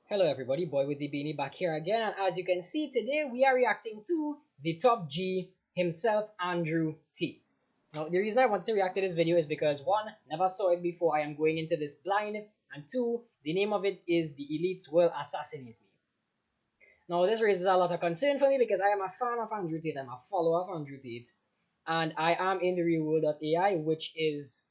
Hello everybody, Boy with the Beanie back here again, and as you can see today we are reacting to the top G himself, Andrew Tate. Now the reason I wanted to react to this video is because one, never saw it before, I am going into this blind, and two, the name of it is The Elites Will Assassinate Me. Now this raises a lot of concern for me because I am a fan of Andrew Tate, I'm a follower of Andrew Tate, and I am in the real world.ai, which is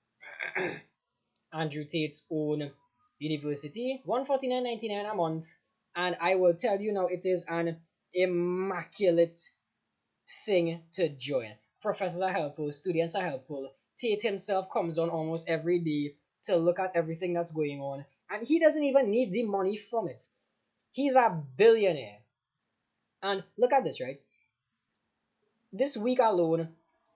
Andrew Tate's own university, 149.99 a month, and I will tell you now, it is an immaculate thing to join. Professors are helpful, students are helpful. Tate himself comes on almost every day to look at everything that's going on, and he doesn't even need the money from it. He's a billionaire. And look at this, right? This week alone,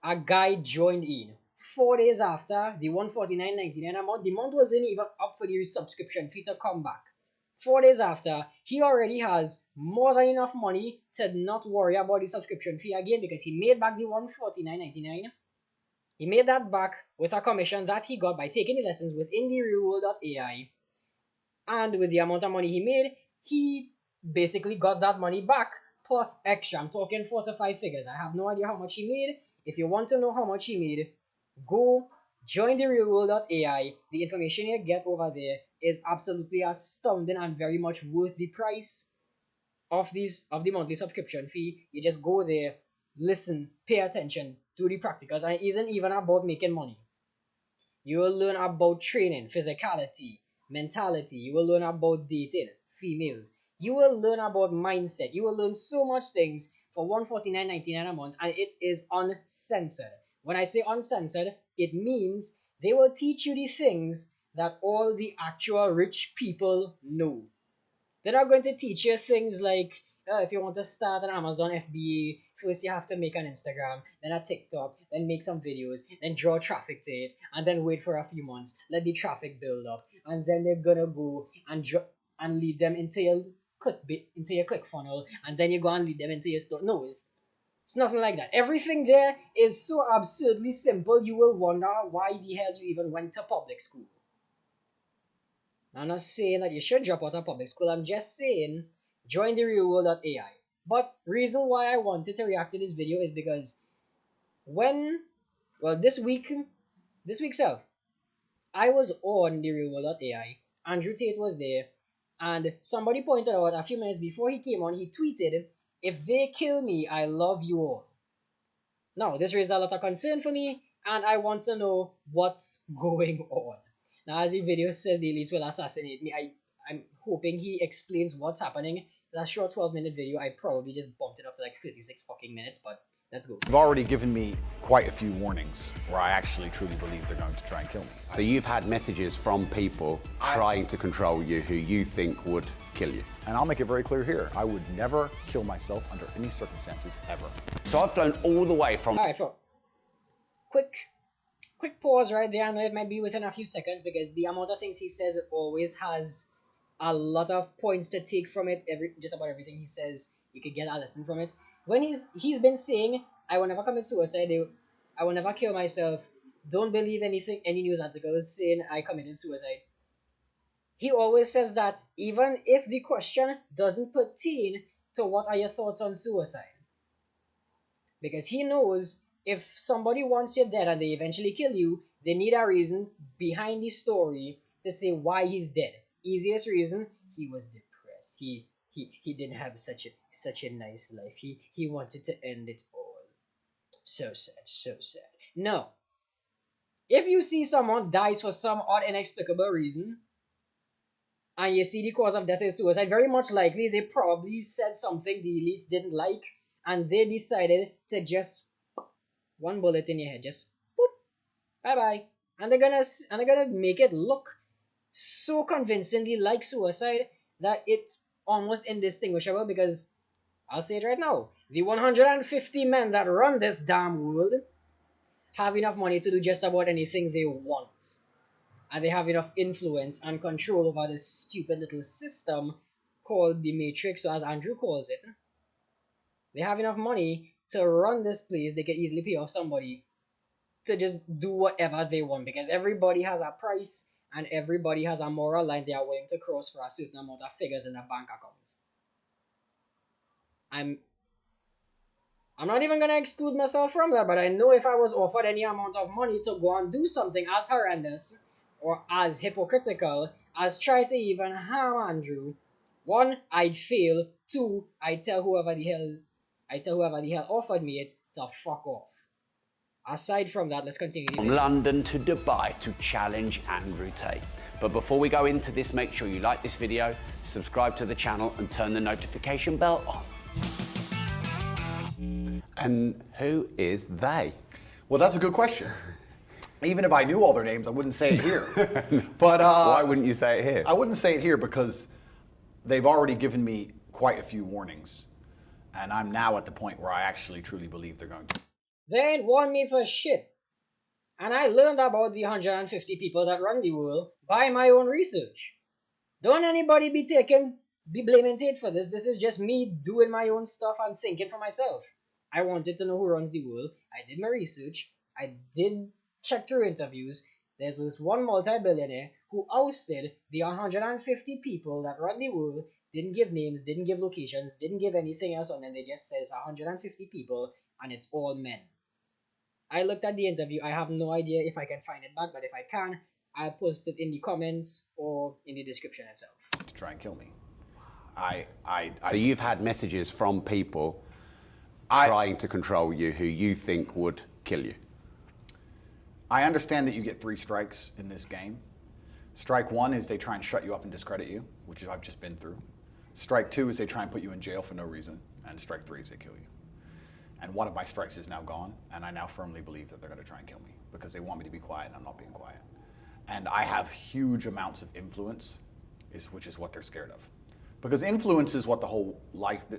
a guy joined in. 4 days after the 149.99 amount, the month wasn't even up for the subscription fee to come back. 4 days after, he already has more than enough money to not worry about the subscription fee again because he made back the 149.99. He made that back with a commission that he got by taking the lessons within the real world.ai. And with the amount of money he made, he basically got that money back plus extra. I'm talking 4 to 5 figures. I have no idea how much he made. If you want to know how much he made, go join the real world.ai. The information you get over there is absolutely astounding and very much worth the price of the monthly subscription fee. You just go there, listen, pay attention to the practicals, and it isn't even about making money. You will learn about training, physicality, mentality. You will learn about dating, females. You will learn about mindset. You will learn so much things for 149.99 a month, and it is uncensored. When I say uncensored, it means they will teach you the things that all the actual rich people know. They're not going to teach you things like if you want to start an Amazon FBA, first you have to make an Instagram, then a TikTok, then make some videos, then draw traffic to it, and then wait for a few months, let the traffic build up, and then they're gonna go and lead them into your click funnel, and then you go and lead them into your store. No, it's nothing like that. Everything there is so absurdly simple, you will wonder why the hell you even went to public school. I'm not saying that you should drop out of public school. I'm just saying join the real world.ai. But reason why I wanted to react to this video is because when, well, this week self, I was on the real world.ai. Andrew Tate was there, and somebody pointed out a few minutes before he came on, he tweeted, "If they kill me, I love you all." Now, this raises a lot of concern for me, and I want to know what's going on. Now, as the video says, the elites will assassinate me. I'm hoping he explains what's happening. That short 12-minute video, I probably just bumped it up to like 36 fucking minutes, but let's go. They've already given me quite a few warnings where I actually truly believe they're going to try and kill me. So you've had messages from people trying to control you who you think would kill you. And I'll make it very clear here, I would never kill myself under any circumstances ever. So I've flown all the way from... Alright, so quick pause right there. I know it might be within a few seconds because the amount of things he says always has a lot of points to take from it. Just about everything he says, you could get a lesson from it. When he's been saying, I will never commit suicide, I will never kill myself, don't believe any news articles saying I committed suicide. He always says that even if the question doesn't pertain to what are your thoughts on suicide. Because he knows if somebody wants you dead and they eventually kill you, they need a reason behind the story to say why he's dead. Easiest reason, he was depressed. He didn't have such a nice life. He wanted to end it all. So sad, so sad. No. If you see someone dies for some odd inexplicable reason, and you see the cause of death is suicide, very much likely they probably said something the elites didn't like, and they decided to just one bullet in your head, just boop, bye bye, and they're gonna make it look so convincingly like suicide that it's almost indistinguishable. Because I'll say it right now, the 150 men that run this damn world have enough money to do just about anything they want, and they have enough influence and control over this stupid little system called the Matrix, so as Andrew calls it. They have enough money to run this place. They can easily pay off somebody to just do whatever they want because everybody has a price and everybody has a moral line they are willing to cross for a certain amount of figures in their bank accounts. I'm not even gonna exclude myself from that, but I know if I was offered any amount of money to go and do something as horrendous or as hypocritical as try to even harm Andrew, one, I'd fail. Two, I'd tell whoever the hell offered me it to fuck off. Aside from that, let's continue. From London to Dubai to challenge Andrew Tate. But before we go into this, make sure you like this video, subscribe to the channel and turn the notification bell on. And who is they? Well, that's a good question. Even if I knew all their names, I wouldn't say it here. But why wouldn't you say it here? I wouldn't say it here because they've already given me quite a few warnings. And I'm now at the point where I actually truly believe they're going to. They ain't warned me for shit. And I learned about the 150 people that run the world by my own research. Don't anybody be blaming Tate for this. This is just me doing my own stuff and thinking for myself. I wanted to know who runs the world. I did my research. I did check through interviews. There's this one multi-billionaire who ousted the 150 people that run the world, didn't give names, didn't give locations, didn't give anything else on them. They just says 150 people and it's all men. I looked at the interview. I have no idea if I can find it back, but if I can, I'll post it in the comments or in the description itself. To try and kill me. So you've had messages from people trying to control you who you think would kill you? I understand that you get 3 strikes in this game. Strike 1 is they try and shut you up and discredit you, which I've just been through. Strike 2 is they try and put you in jail for no reason. And strike 3 is they kill you. And one of my strikes is now gone, and I now firmly believe that they're going to try and kill me because they want me to be quiet and I'm not being quiet. And I have huge amounts of influence, which is what they're scared of. Because influence is what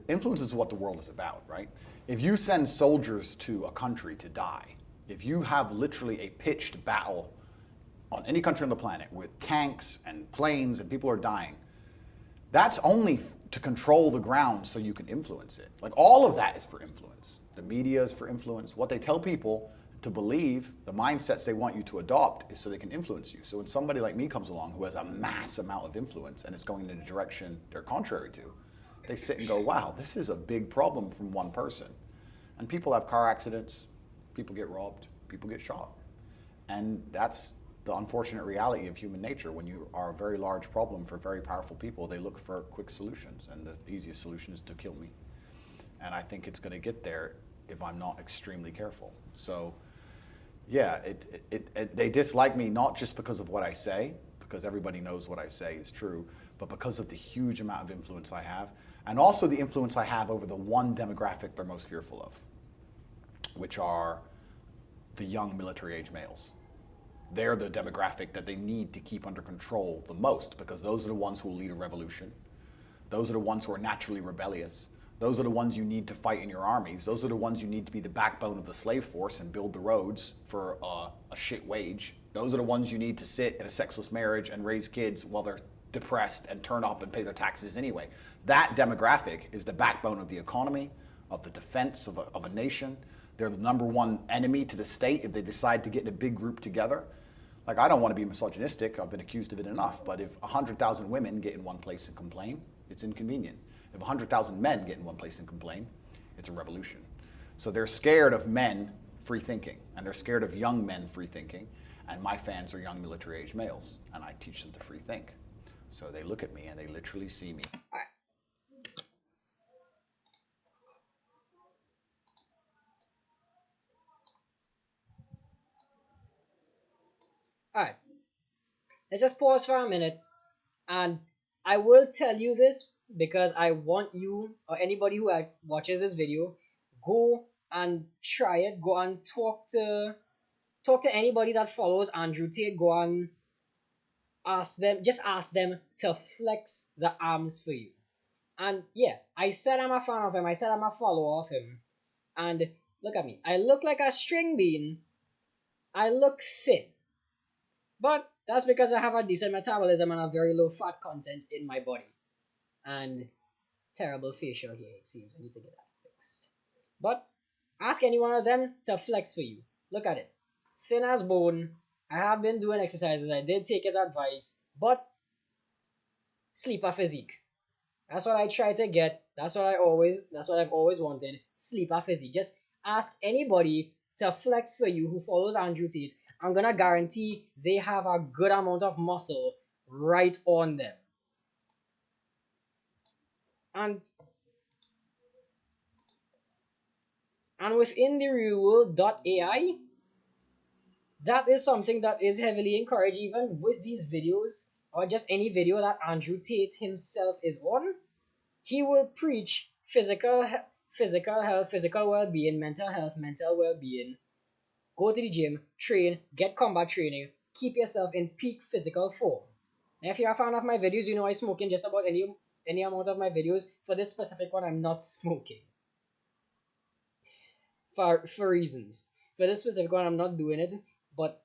influence is what the world is about, right? If you send soldiers to a country to die, if you have literally a pitched battle on any country on the planet with tanks and planes and people are dying, that's only to control the ground so you can influence it. Like all of that is for influence. The media is for influence. What they tell people to believe, the mindsets they want you to adopt is so they can influence you. So when somebody like me comes along who has a mass amount of influence and it's going in a direction they're contrary to, they sit and go, wow, this is a big problem from one person. And people have car accidents, people get robbed, people get shot. And that's the unfortunate reality of human nature. When you are a very large problem for very powerful people, they look for quick solutions. And the easiest solution is to kill me. And I think it's going to get there if I'm not extremely careful. So yeah, they dislike me not just because of what I say, because everybody knows what I say is true, but because of the huge amount of influence I have, and also the influence I have over the one demographic they're most fearful of, which are the young military-age males. They're the demographic that they need to keep under control the most, because those are the ones who will lead a revolution. Those are the ones who are naturally rebellious. Those are the ones you need to fight in your armies. Those are the ones you need to be the backbone of the slave force and build the roads for a shit wage. Those are the ones you need to sit in a sexless marriage and raise kids while they're depressed and turn up and pay their taxes anyway. That demographic is the backbone of the economy, of the defense of a nation. They're the #1 enemy to the state if they decide to get in a big group together. Like, I don't want to be misogynistic. I've been accused of it enough. But if 100,000 women get in one place and complain, it's inconvenient. If 100,000 men get in one place and complain, it's a revolution. So they're scared of men free thinking, and they're scared of young men free thinking, and my fans are young military-age males, and I teach them to free think. So they look at me and they literally see me. Alright, let's just pause for a minute, and I will tell you this because I want you or anybody who watches this video, go and try it. Go and talk to anybody that follows Andrew Tate. Go and ask them to flex the arms for you. And yeah, I said I'm a fan of him. I said I'm a follower of him. And look at me. I look like a string bean. I look thin. But that's because I have a decent metabolism and a very low fat content in my body. And terrible facial hair, it seems. I need to get that fixed. But ask any one of them to flex for you. Look at it. Thin as bone I have been doing exercises. I did take his advice, but sleeper physique. That's what I try to get. That's what I've always wanted. Sleeper physique. Just ask anybody to flex for you who follows Andrew Tate. I'm gonna guarantee they have a good amount of muscle right on them. And within the real world AI, that is something that is heavily encouraged even with these videos or just any video that Andrew Tate himself is on. He will preach physical health, physical well-being, mental health, mental well-being. Go to the gym, train, get combat training, keep yourself in peak physical form. And if you're a fan of my videos, you know I smoke in just about any amount of my videos. For this specific one, I'm not smoking. For reasons. For this specific one, I'm not doing it. But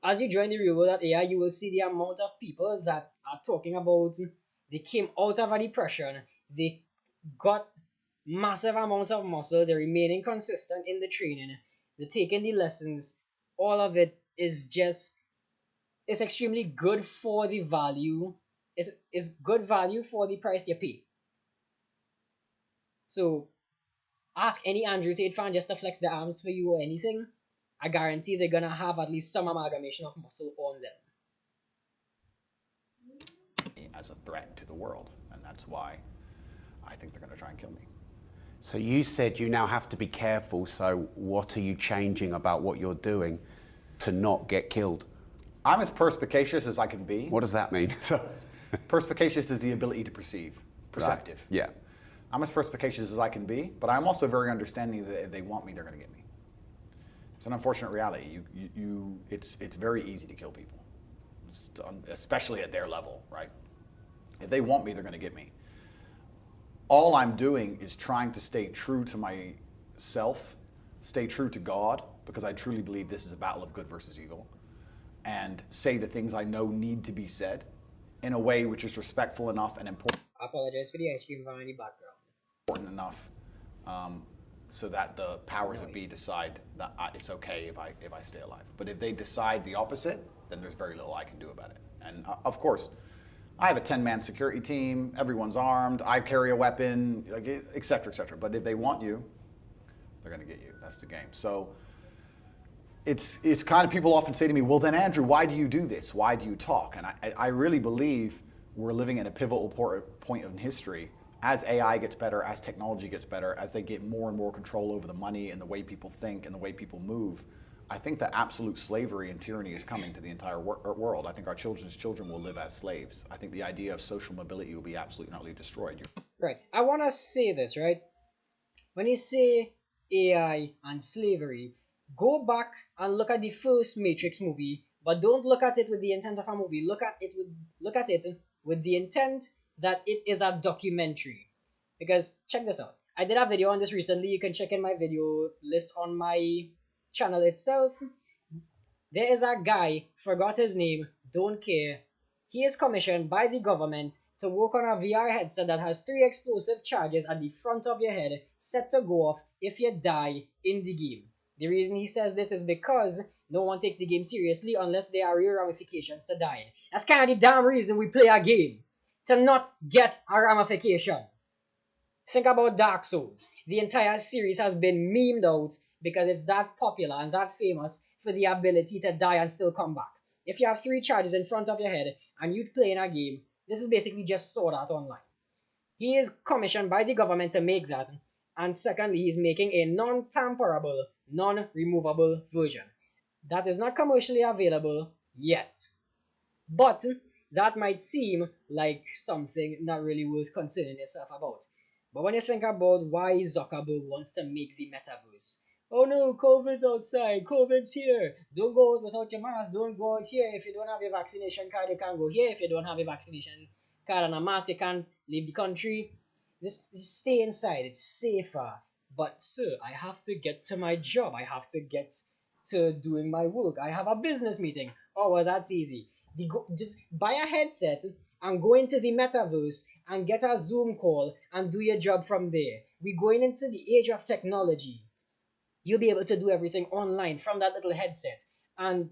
as you join the real world AI, you will see the amount of people that are talking about they came out of a depression, they got massive amounts of muscle, they're remaining consistent in the training, they're taking the lessons. All of it is just it's extremely good for the value. It's good value for the price you pay. So ask any Andrew Tate fan just to flex their arms for you or anything. I guarantee they're gonna have at least some amalgamation of muscle on them. As a threat to the world, and that's why I think they're going to try and kill me. So you said you now have to be careful. So what are you changing about what you're doing to not get killed? I'm as perspicacious as I can be. What does that mean? Perspicacious is the ability to perceive, perceptive. Right. Yeah. I'm as perspicacious as I can be, but I'm also very understanding that if they want me, they're going to get me. It's an unfortunate reality. It's very easy to kill people, especially at their level, right? If they want me, they're going to get me. All I'm doing is trying to stay true to myself, stay true to God, because I truly believe this is a battle of good versus evil, and say the things I know need to be said in a way which is respectful enough and important. I apologize for the ice cream in the background. Important enough so that the powers that be decide that it's okay if I stay alive. But if they decide the opposite, then there's very little I can do about it. And of course, I have a 10-man security team. Everyone's armed. I carry a weapon, like, et cetera, et cetera. But if they want you, they're going to get you. That's the game. So it's kind of, people often say to me, well, then, Andrew, why do you do this? Why do you talk? And I really believe we're living in a pivotal point in history. As AI gets better, as technology gets better, as they get more and more control over the money and the way people think and the way people move, I think that absolute slavery and tyranny is coming to the entire world. I think our children's children will live as slaves. I think the idea of social mobility will be absolutely and utterly destroyed. Right. I want to say this, right? When you say AI and slavery, go back and look at the first Matrix movie, but don't look at it with the intent of a movie. Look at it with the intent that it is a documentary. Because check this out. I did a video on this recently. You can check in my video list on my channel itself. There is a guy, forgot his name, don't care. He is commissioned by the government to work on a VR headset that has 3 explosive charges at the front of your head set to go off if you die in the game. The reason he says this is because no one takes the game seriously unless there are real ramifications to dying. That's kind of the damn reason we play a game. To not get a ramification. Think about Dark Souls. The entire series has been memed out because it's that popular and that famous for the ability to die and still come back. If you have 3 charges in front of your head and you play in a game, this is basically just Sword Art Online. He is commissioned by the government to make that, and secondly, he's making a non-tamperable, non-removable version. That is not commercially available yet. But that might seem like something not really worth concerning yourself about. But when you think about why Zuckerberg wants to make the metaverse, oh no, COVID's outside, COVID's here, don't go out without your mask, don't go out here if you don't have your vaccination card, you can't go here if you don't have your vaccination card and a mask, you can't leave the country. Just stay inside, it's safer. But sir, I have to get to my job, I have to get to doing my work, I have a business meeting. Oh well, that's easy. Just buy a headset and go into the metaverse and get a Zoom call and do your job from there. We're going into the age of technology. You'll be able to do everything online from that little headset. And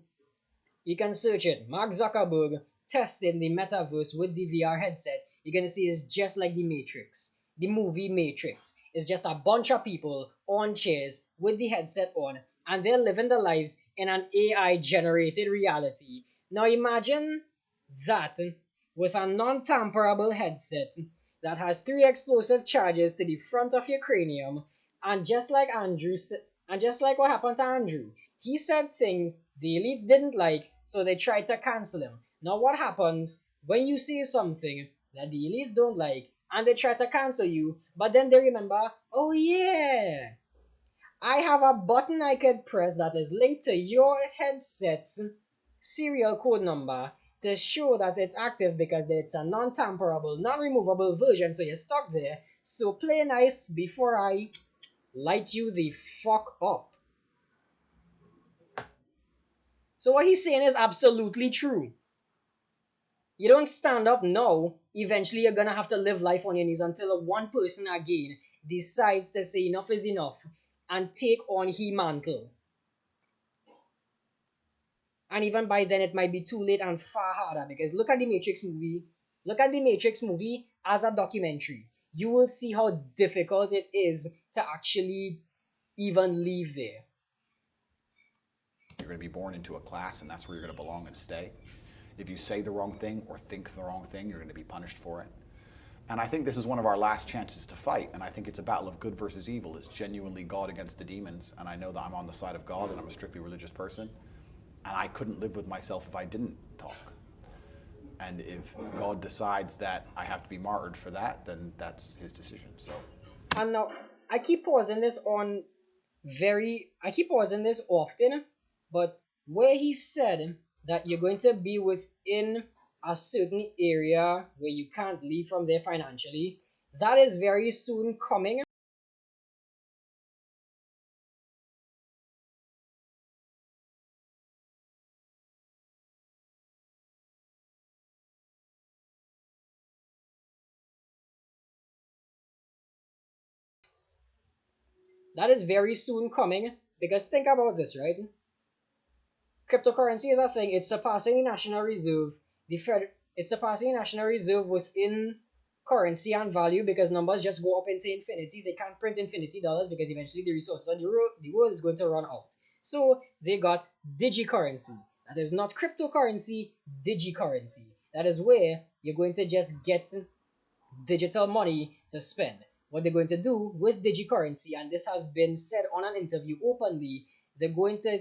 You can search it. Mark Zuckerberg testing the metaverse with the VR headset. You're going to see it's just like the Matrix. The movie Matrix. It's just a bunch of people on chairs with the headset on, and they're living their lives in an AI generated reality. Now imagine that with a non-tamperable headset that has 3 explosive charges to the front of your cranium, and just like what happened to Andrew, he said things the elites didn't like, so they tried to cancel him. Now what happens when you say something that the elites don't like and they try to cancel you, but then they remember, oh yeah, I have a button I could press that is linked to your headset's serial code number to show that it's active because it's a non-tamperable, non-removable version, so you're stuck there. So play nice before I light you the fuck up. So what he's saying is absolutely true. You don't stand up now, eventually you're gonna have to live life on your knees until one person again decides to say enough is enough and take on he mantle. And even by then it might be too late and far harder, because look at the Matrix movie. Look at the Matrix movie as a documentary. You will see how difficult it is to actually even leave there. You're going to be born into a class, and that's where you're going to belong and stay. If you say the wrong thing or think the wrong thing, you're going to be punished for it. And I think this is one of our last chances to fight, and I think it's a battle of good versus evil. It's genuinely God against the demons, and I know that I'm on the side of God, and I'm a strictly religious person, and I couldn't live with myself if I didn't talk. And if God decides that I have to be martyred for that, then that's his decision. So. And now, I keep pausing this often, but where he said that you're going to be within a certain area where you can't leave from there financially, that is very soon coming. That is very soon coming, because think about this, right? Cryptocurrency is a thing. It's surpassing the National Reserve. It's surpassing the National Reserve within currency and value, because numbers just go up into infinity. They can't print infinity dollars because eventually the resources of the world is going to run out. So they got digicurrency. That is not cryptocurrency, digicurrency. That is where you're going to just get digital money to spend. What they're going to do with digicurrency, and this has been said on an interview openly, they're going to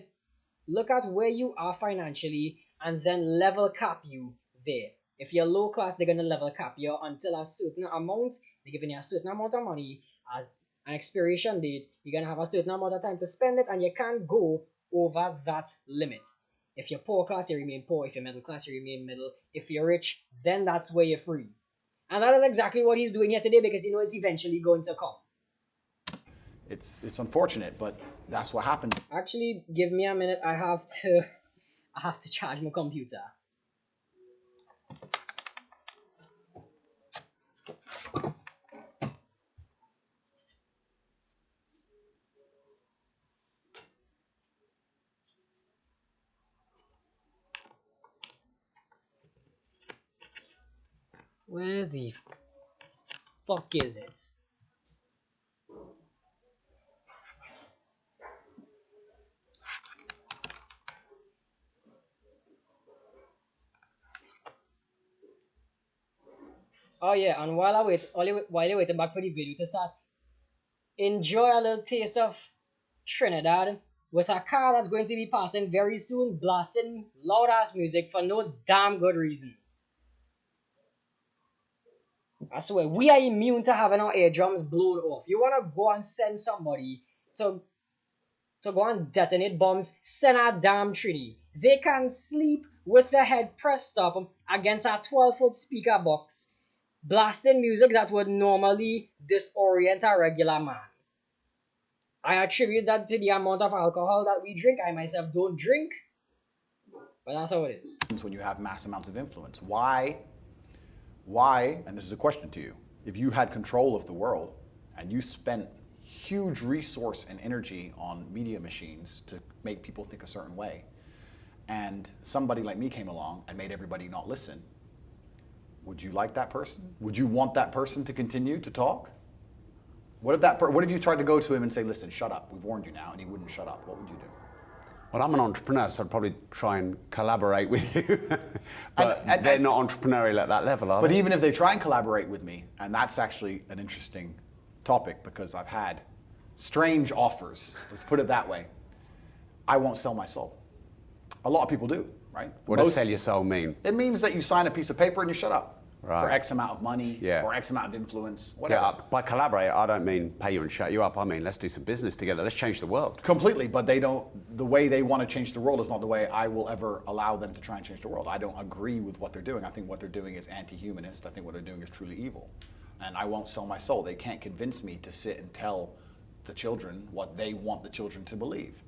look at where you are financially and then level cap you there. If you're low class, they're going to level cap you until a certain amount. They're giving you a certain amount of money as an expiration date. You're going to have a certain amount of time to spend it, and you can't go over that limit. If you're poor class, you remain poor. If you're middle class, you remain middle. If you're rich, then that's where you're free. And that is exactly what he's doing here today, because he knows it's eventually going to come. It's unfortunate, but that's what happened. Actually, give me a minute. I have to charge my computer. Where the fuck is it? Oh yeah, and while you're waiting back for the video to start, enjoy a little taste of Trinidad with a car that's going to be passing very soon, blasting loud ass music for no damn good reason. I swear, we are immune to having our eardrums blown off. You wanna go and send somebody to go and detonate bombs, send a damn treaty. They can sleep with their head pressed up against a 12-foot speaker box, blasting music that would normally disorient a regular man. I attribute that to the amount of alcohol that we drink. I myself don't drink, but that's how it is. When you have mass amounts of influence, why, and this is a question to you, if you had control of the world and you spent huge resource and energy on media machines to make people think a certain way, and somebody like me came along and made everybody not listen, would you like that person? Would you want that person to continue to talk? What if you tried to go to him and say, listen, shut up, we've warned you now, and he wouldn't shut up? What would you do? Well, I'm an entrepreneur, so I'd probably try and collaborate with you. But they're not entrepreneurial at that level, are they? But even if they try and collaborate with me, and that's actually an interesting topic because I've had strange offers, let's put it that way, I won't sell my soul. A lot of people do, right? What does sell your soul mean? It means that you sign a piece of paper and you shut up. Right. For X amount of money, Yeah. or X amount of influence, whatever. Yeah, by collaborate, I don't mean pay you and shut you up. I mean, let's do some business together. Let's change the world. Completely, but the way they want to change the world is not the way I will ever allow them to try and change the world. I don't agree with what they're doing. I think what they're doing is anti-humanist. I think what they're doing is truly evil. And I won't sell my soul. They can't convince me to sit and tell the children what they want the children to believe.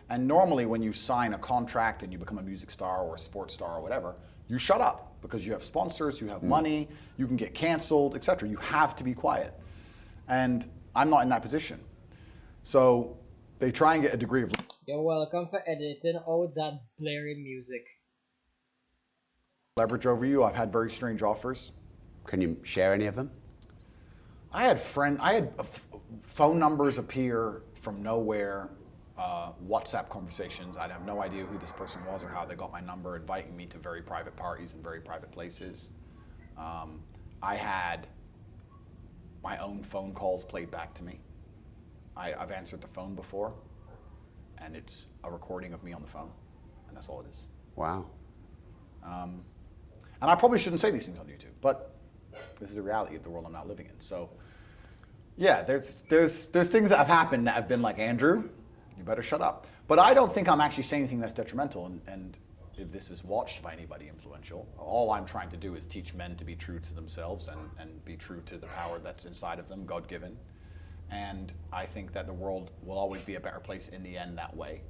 And normally when you sign a contract and you become a music star or a sports star or whatever, you shut up because you have sponsors, you have money, you can get canceled, etc. You have to be quiet. And I'm not in that position. So they try and get a degree of... You're welcome for editing out that blaring music. leverage over you. I've had very strange offers. Can you share any of them? I had phone numbers appear from nowhere, WhatsApp conversations. I'd have no idea who this person was or how they got my number, inviting me to very private parties and very private places. I had my own phone calls played back to me. I've answered the phone before, and it's a recording of me on the phone, and that's all it is. Wow. And I probably shouldn't say these things on YouTube, but this is the reality of the world I'm now living in. So, yeah, there's things that have happened that have been like, Andrew, you better shut up. But I don't think I'm actually saying anything that's detrimental. And if this is watched by anybody influential, all I'm trying to do is teach men to be true to themselves and be true to the power that's inside of them, God-given. And I think that the world will always be a better place in the end that way.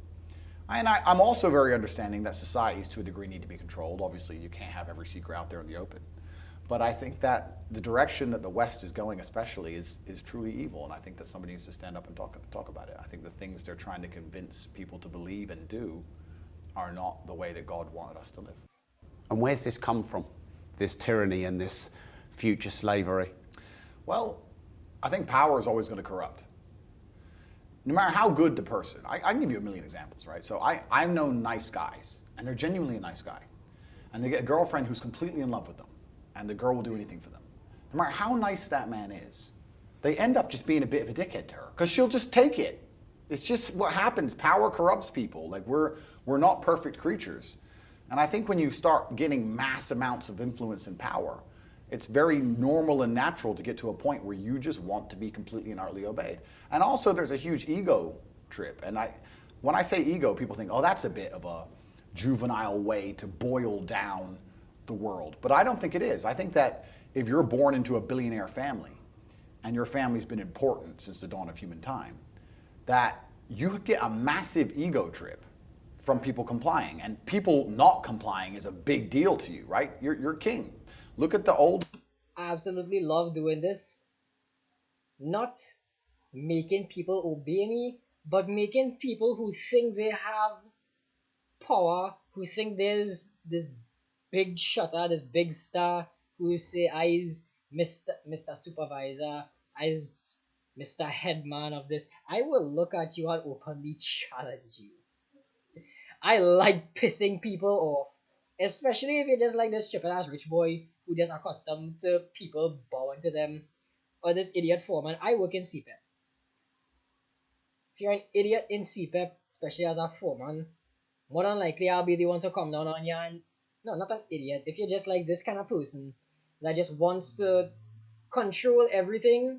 And I'm also very understanding that societies to a degree need to be controlled. Obviously, you can't have every secret out there in the open. But I think that the direction that the West is going especially is truly evil, and I think that somebody needs to stand up and talk about it. I think the things they're trying to convince people to believe and do are not the way that God wanted us to live. And where's this come from, this tyranny and this future slavery? Well, I think power is always going to corrupt. No matter how good the person, I can give you a million examples, right? So I've known nice guys, and they're genuinely a nice guy, and they get a girlfriend who's completely in love with them, and the girl will do anything for them. No matter how nice that man is, they end up just being a bit of a dickhead to her, because she'll just take it. It's just what happens. Power corrupts people. Like we're not perfect creatures. And I think when you start getting mass amounts of influence and power, it's very normal and natural to get to a point where you just want to be completely and utterly obeyed. And also there's a huge ego trip. And when I say ego, people think, oh, that's a bit of a juvenile way to boil down the world. But I don't think it is. I think that if you're born into a billionaire family and your family's been important since the dawn of human time, that you get a massive ego trip from people complying. And people not complying is a big deal to you, right? You're king. Look at the old... I absolutely love doing this. Not making people obey me, but making people who think they have power, who think there's this big shutter, this big star, who say I is Mr. Supervisor, I is Mr. Headman of this. I will look at you and openly challenge you. I like pissing people off, especially if you're just like this stupid ass rich boy who just accustomed to people bowing to them, or this idiot foreman. I work in CPEP. If you're an idiot in CPEP, especially as a foreman, more than likely I'll be the one to come down on you and... No, not an idiot. If you're just like this kind of person that just wants to control everything,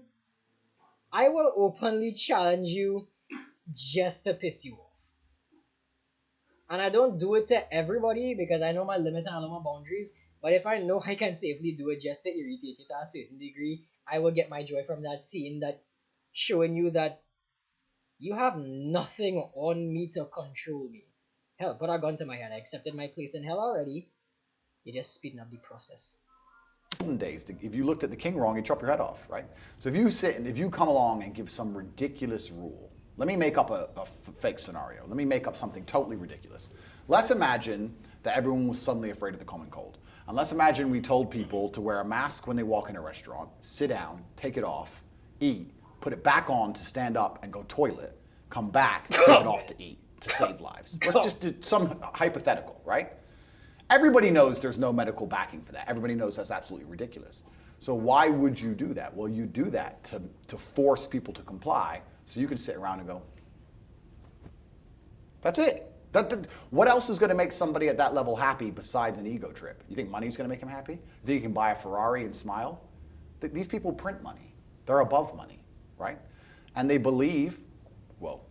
I will openly challenge you just to piss you off. And I don't do it to everybody because I know my limits and I know my boundaries. But if I know I can safely do it just to irritate you to a certain degree, I will get my joy from that scene, that showing you that you have nothing on me to control me. Hell, put a gun to my head. I accepted my place in hell already. You're just speeding up the process. Days, if you looked at the king wrong, he'd chop your head off, right? So if you sit and if you come along and give some ridiculous rule, let me make up a fake scenario. Let me make up something totally ridiculous. Let's imagine that everyone was suddenly afraid of the common cold. And let's imagine we told people to wear a mask when they walk in a restaurant, sit down, take it off, eat, put it back on to stand up and go toilet, come back, take it off to eat, to save lives. Let's just do some hypothetical, right? Everybody knows there's no medical backing for that. Everybody knows that's absolutely ridiculous. So why would you do that? Well, you do that to force people to comply so you can sit around and go, that's it. What else is going to make somebody at that level happy besides an ego trip? You think money's going to make them happy? You think you can buy a Ferrari and smile? These people print money. They're above money, right? And they believe, well,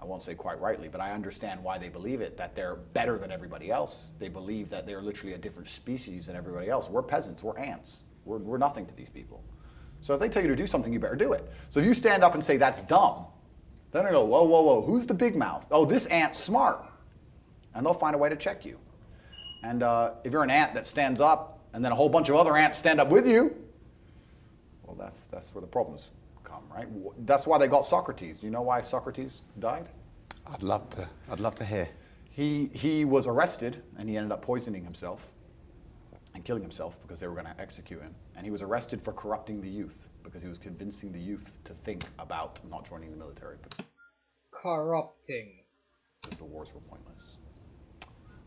I won't say quite rightly, but I understand why they believe it, that they're better than everybody else. They believe that they're literally a different species than everybody else. We're peasants, we're ants. We're nothing to these people. So if they tell you to do something, you better do it. So if you stand up and say, that's dumb, then they go, whoa, whoa, whoa, who's the big mouth? Oh, this ant's smart. And they'll find a way to check you. And if you're an ant that stands up and then a whole bunch of other ants stand up with you, well, that's where the problems come, right? That's why they got Socrates. Do you know why Socrates died? I'd love to hear. He was arrested and he ended up poisoning himself and killing himself because they were going to execute him. And he was arrested for corrupting the youth because he was convincing the youth to think about not joining the military. Corrupting. Because the wars were pointless.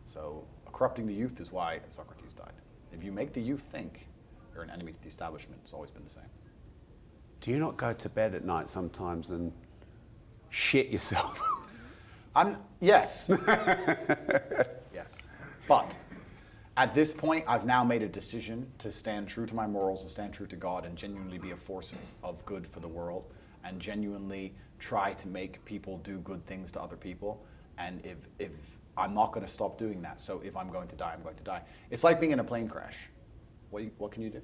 So corrupting the youth is why Socrates died. If you make the youth think, you're an enemy to the establishment. It's always been the same. Do you not go to bed at night sometimes and shit yourself? Yes. Yes. But at this point, I've now made a decision to stand true to my morals and stand true to God and genuinely be a force of good for the world and genuinely try to make people do good things to other people. And if I'm not going to stop doing that. So if I'm going to die, I'm going to die. It's like being in a plane crash. What can you do?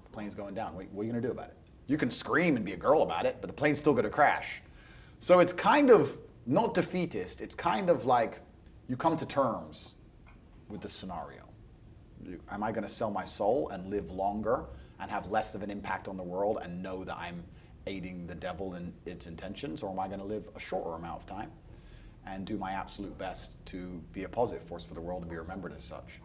The plane's going down. What are you going to do about it? You can scream and be a girl about it, but the plane's still going to crash. So it's kind of not defeatist. It's kind of like you come to terms with the scenario. Am I going to sell my soul and live longer and have less of an impact on the world and know that I'm aiding the devil in its intentions? Or am I going to live a shorter amount of time and do my absolute best to be a positive force for the world and be remembered as such?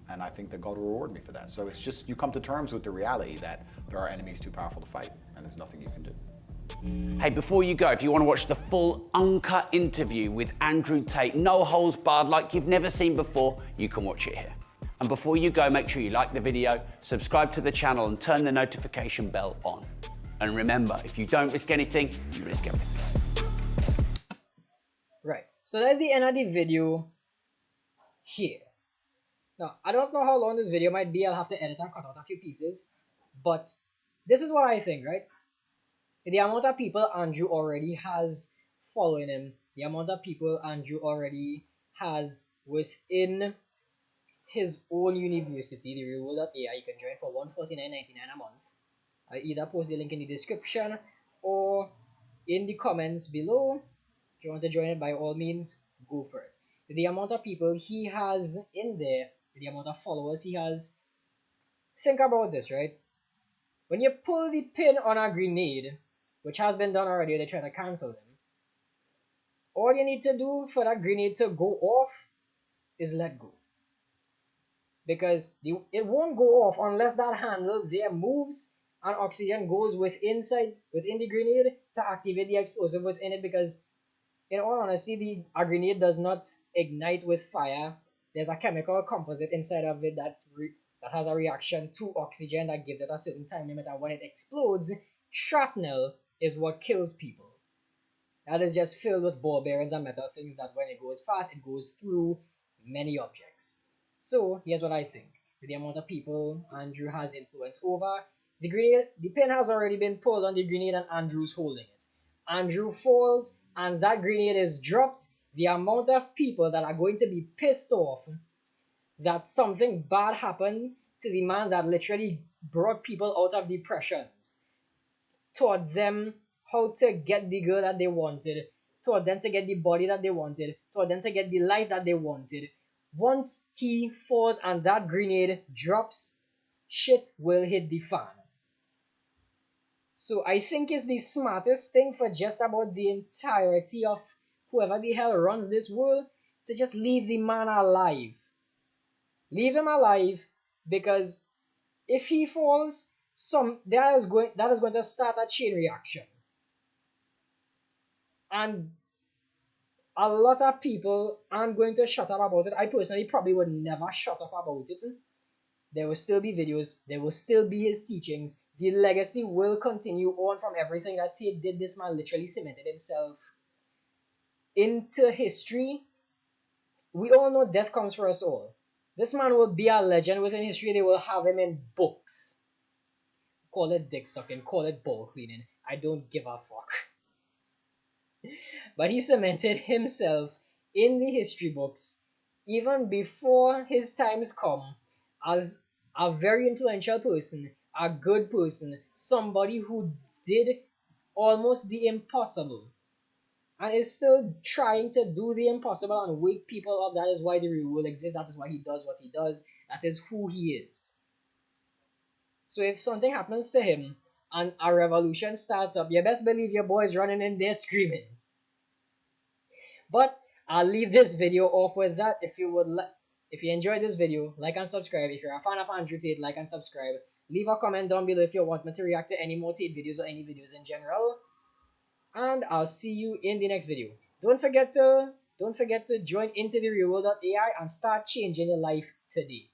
And I think that God will reward me for that. So it's just, you come to terms with the reality that there are enemies too powerful to fight and there's nothing you can do. Hey, before you go, if you want to watch the full uncut interview with Andrew Tate, no holds barred, like you've never seen before, you can watch it here. And before you go, make sure you like the video, subscribe to the channel and turn the notification bell on. And remember, if you don't risk anything, you risk everything. Right, so that's the end of the video here. Now, I don't know how long this video might be. I'll have to edit and cut out a few pieces. But this is what I think, right? The amount of people Andrew already has following him, the amount of people Andrew already has within his own university, the realworld.ai, you can join for $149.99 a month. I either post the link in the description or in the comments below. If you want to join it, by all means, go for it. The amount of people he has in there, the amount of followers he has, think about this, right? When you pull the pin on a grenade, which has been done already, they try to cancel them, all you need to do for that grenade to go off is let go. Because it won't go off unless that handle there moves and oxygen goes within the grenade to activate the explosive within it. Because in all honesty, a grenade does not ignite with fire. There's a chemical composite inside of it that has a reaction to oxygen that gives it a certain time limit, and when it explodes, shrapnel is what kills people. That is just filled with ball bearings and metal things that when it goes fast, it goes through many objects. So here's what I think. With the amount of people Andrew has influence over, the pin has already been pulled on the grenade and Andrew's holding it. Andrew falls and that grenade is dropped. The amount of people that are going to be pissed off that something bad happened to the man that literally brought people out of depressions, taught them how to get the girl that they wanted, taught them to get the body that they wanted, taught them to get the life that they wanted. Once he falls and that grenade drops, shit will hit the fan. So I think it's the smartest thing for just about the entirety of whoever the hell runs this world to just leave the man alive. Leave him alive, because if he falls, that is going to start a chain reaction. And a lot of people aren't going to shut up about it. I personally probably would never shut up about it. There will still be videos, there will still be his teachings. The legacy will continue on from everything that Tate did. This man literally cemented himself into history. We all know death comes for us all. This man will be a legend within history. They will have him in books. Call it dick sucking, call it ball cleaning. I don't give a fuck. But he cemented himself in the history books even before his times come as a very influential person, a good person, somebody who did almost the impossible and is still trying to do the impossible and wake people up. That is why the real world exists. That is why he does what he does. That is who he is. So if something happens to him and a revolution starts up, you best believe your boy's running in there screaming. But I'll leave this video off with that. If you enjoyed this video, like and subscribe. If you're a fan of Andrew Tate, like and subscribe. Leave a comment down below if you want me to react to any more Tate videos or any videos in general. And I'll see you in the next video. Don't forget to join into the realworld.ai and start changing your life today.